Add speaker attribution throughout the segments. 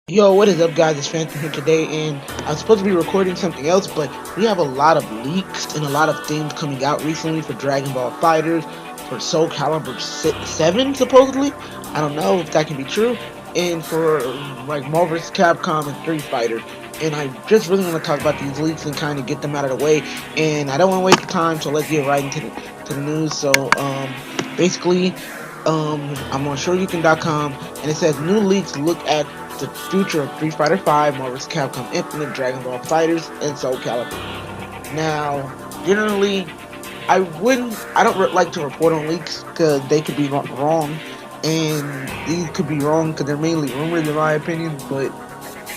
Speaker 1: Yo, what is up, guys? It's Phantom here today, and I was supposed to be recording something else, but we have a lot of leaks and a lot of things coming out recently for Dragon Ball Fighters, for Soul Calibur 7, supposedly. I don't know if that can be true, and for like Marvel vs. Capcom and Street Fighter. And I just really want to talk about these leaks and kind of get them out of the way. And I don't want to waste time, so let's get right into the news. So, basically, I'm on SureYouCan.com, and it says new leaks look at the future of Street Fighter 5, Marvel vs. Capcom Infinite, Dragon Ball Fighters, and Soul Calibur. Now, generally, I don't like to report on leaks because they could be wrong, and these could be wrong because they're mainly rumors in my opinion. But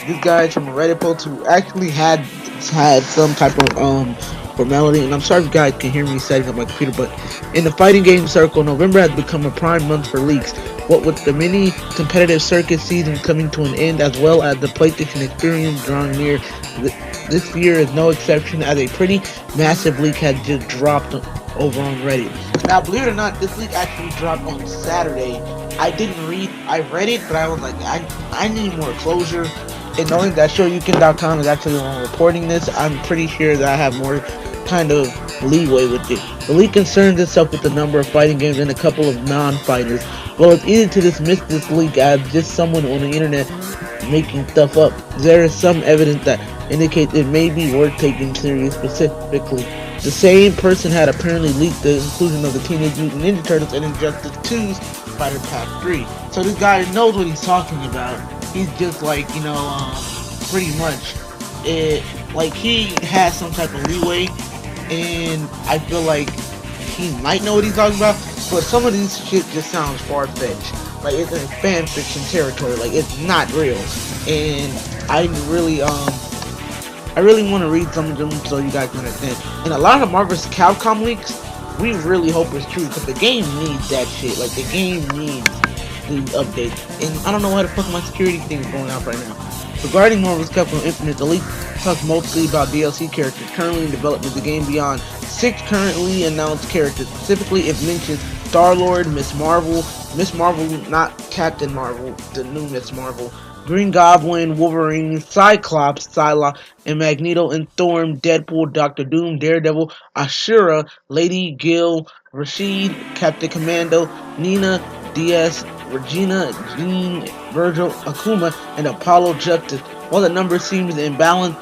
Speaker 1: these guys from a Reddit post who actually had some type of formality, and I'm sorry if you guys can hear me setting up my computer, but in the fighting game circle, November has become a prime month for leaks. What with the mini competitive circuit season coming to an end, as well as the PlayStation Experience drawing near, this year is no exception, as a pretty massive leak has just dropped over on Reddit. Now, believe it or not, this leak actually dropped on Saturday. I read it, but I was like, I need more closure. And knowing that SureYouCan.com is actually the one reporting this, I'm pretty sure that I have more kind of leeway with it. The league concerns itself with the number of fighting games and a couple of non-fighters. Well, it's easy to dismiss this leak as just someone on the internet making stuff up. There is some evidence that indicates it may be worth taking serious. Specifically, the same person had apparently leaked the inclusion of the Teenage Mutant Ninja Turtles in Injustice 2's Fighter Pack 3. So this guy knows what he's talking about. He's just like, pretty much like he has some type of leeway, and I feel like he might know what he's talking about, but some of these shit just sounds far-fetched. Like, it's in fan fiction territory, like it's not real. And I really want to read some of them so you guys can understand. And a lot of Marvel vs. Capcom leaks, we really hope it's true, because the game needs that shit. Like, the game needs these updates. And I don't know why the fuck my security thing is going out right now. Regarding Marvel vs. Capcom Infinite, the leak talks mostly about DLC characters currently in development. The game beyond 6 currently announced characters. Specifically, it mentions Star-Lord, Miss Marvel, not Captain Marvel, the new Miss Marvel, Green Goblin, Wolverine, Cyclops, Psylocke, and Magneto, and Storm, Deadpool, Doctor Doom, Daredevil, Ashura, Lady Gil, Rashid, Captain Commando, Nina, DS, Regina, Jean, Virgil, Akuma, and Apollo Justice. While the number seems imbalanced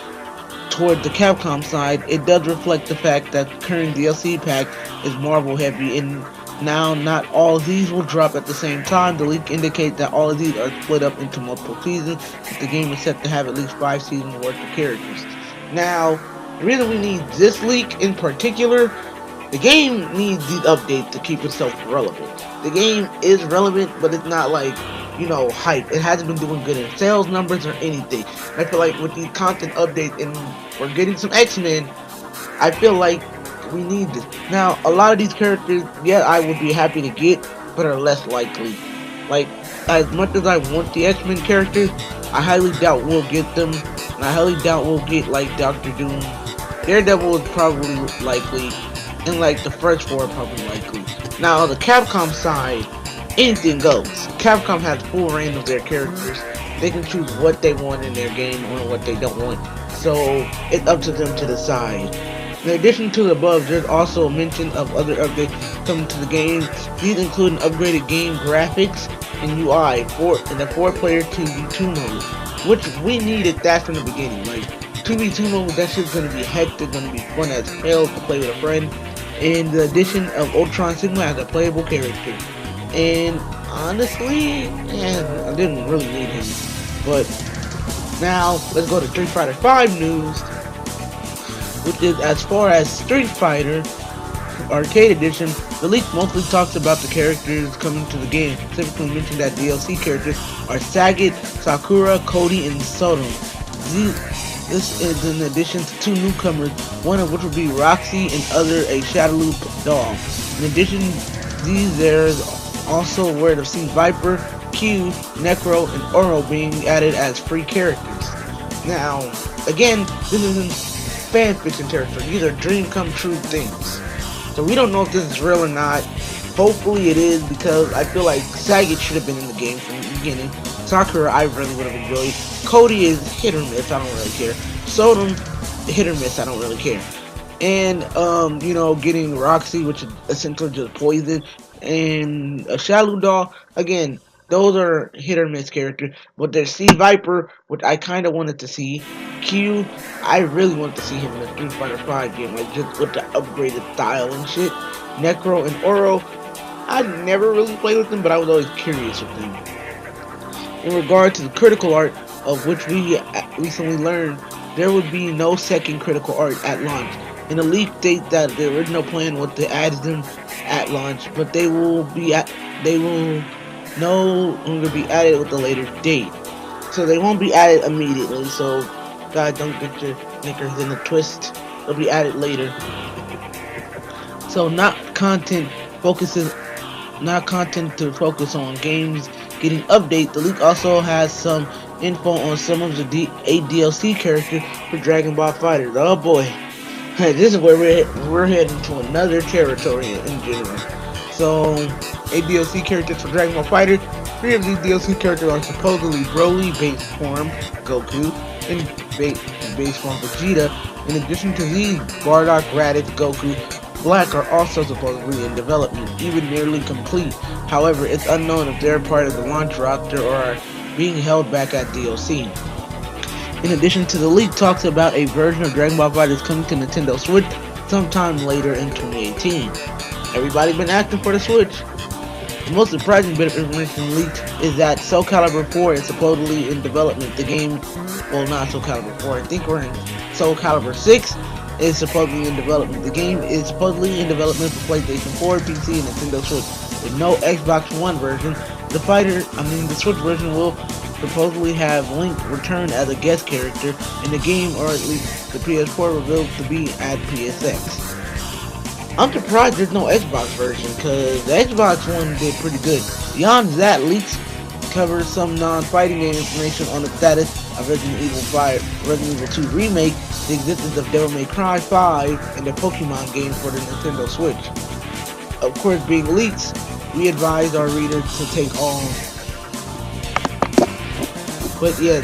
Speaker 1: toward the Capcom side, it does reflect the fact that the current DLC pack is Marvel heavy, and now not all of these will drop at the same time. The leak indicates that all of these are split up into multiple seasons, but the game is set to have at least 5 seasons worth of characters. Now, the reason we need this leak in particular, the game needs these updates to keep itself relevant. The game is relevant, but it's not like, hype. It hasn't been doing good in sales numbers or anything. I feel like with these content updates and we're getting some X-Men, I feel like we need this. Now, a lot of these characters, yeah, I would be happy to get, but are less likely. Like, as much as I want the X-Men characters, I highly doubt we'll get them, and I highly doubt we'll get, like, Doctor Doom. Daredevil is probably likely, and, like, the first 4 are probably likely. Now, on the Capcom side, anything goes. Capcom has full reign of their characters. They can choose what they want in their game or what they don't want. So, it's up to them to decide. In addition to the above, there's also a mention of other updates coming to the game. These include an upgraded game graphics and UI in the 4-player 2v2 mode, which we needed that from the beginning. Like, 2v2 mode, that shit's gonna be hectic, gonna be fun as hell to play with a friend. And the addition of Ultron Sigma as a playable character. And honestly, I didn't really need him. But now, let's go to Street Fighter 5 news, which is as far as Street Fighter Arcade Edition. The leak mostly talks about the characters coming to the game. Specifically mentioned that DLC characters are Sagat, Sakura, Cody, and Soto. This is in addition to 2 newcomers, one of which will be Roxy and other a Shadowloop doll. In addition, there's also word of C.VIPER, Q, Necro, and Oro being added as free characters. Now, again, this isn't fanfiction territory. These are dream come true things. So we don't know if this is real or not. Hopefully it is, because I feel like Sagat should have been in the game from the beginning. Sakura I really would have enjoyed. Cody is hit or miss, I don't really care. Sodom, hit or miss, I don't really care. And you know, getting Roxy, which is essentially just poison, and a Shalu Doll, again, those are hit or miss characters. But there's C.VIPER, which I kind of wanted to see. Q, I really wanted to see him in the Street Fighter 5 game, like just with the upgraded style and shit. Necro and Oro, I never really played with them, but I was always curious with them. In regard to the critical art, of which we recently learned, there would be no second critical art at launch. In the leak states that the original plan was to add them at launch, but they will no longer be added with a later date. So they won't be added immediately. So guys, don't get your knickers in a twist. They'll be added later. So not content to focus on games getting update. The leak also has some info on some of the DLC characters for Dragon Ball FighterZ. Oh boy, this is where we're heading to another territory in general. So, DLC characters for Dragon Ball FighterZ. 3 of these DLC characters are supposedly Broly base form Goku and base form Vegeta. In addition to these, Bardock, Raditz, Goku, Black are also supposedly in development, even nearly complete. However, it's unknown if they're part of the launch roster or are being held back at DLC. In addition to the leak talks about a version of Dragon Ball FighterZ coming to Nintendo Switch sometime later in 2018. Everybody been asking for the Switch. The most surprising bit of information leaked is that Soul Calibur 4 is supposedly in development. The game, well, not Soul Calibur 4, I think we're in Soul Calibur 6 is supposedly in development. The game is supposedly in development for PlayStation 4, PC, and Nintendo Switch, with no Xbox One version. The Switch version will supposedly have Link return as a guest character in the game, or at least the PS4 revealed to be at PSX. I'm surprised there's no Xbox version, because the Xbox One did pretty good. Beyond that, leaks cover some non-fighting game information on the status of Resident Evil 2 Remake, the existence of Devil May Cry 5, and the Pokemon game for the Nintendo Switch. Of course, being leaks, we advise our readers to take all. But yeah,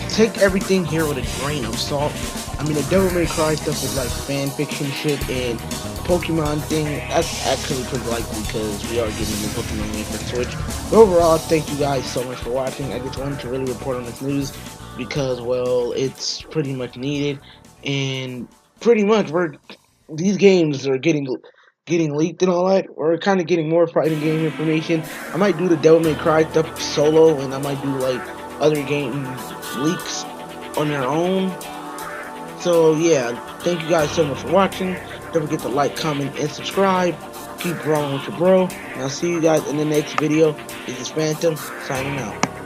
Speaker 1: take everything here with a grain of salt. I mean, the Devil May Cry stuff is like fan fiction shit, and Pokemon thing, that's actually pretty likely because we are getting the Pokemon game for the Switch. But overall, thank you guys so much for watching. I just wanted to really report on this news because, well, it's pretty much needed, and pretty much these games are getting leaked and all that. We're kind of getting more fighting game information. I might do the Devil May Cry stuff solo, and I might do like other game leaks on their own. So yeah, thank you guys so much for watching. Don't forget to like, comment, and subscribe. Keep growing with your bro. And I'll see you guys in the next video. This is Phantom, signing out.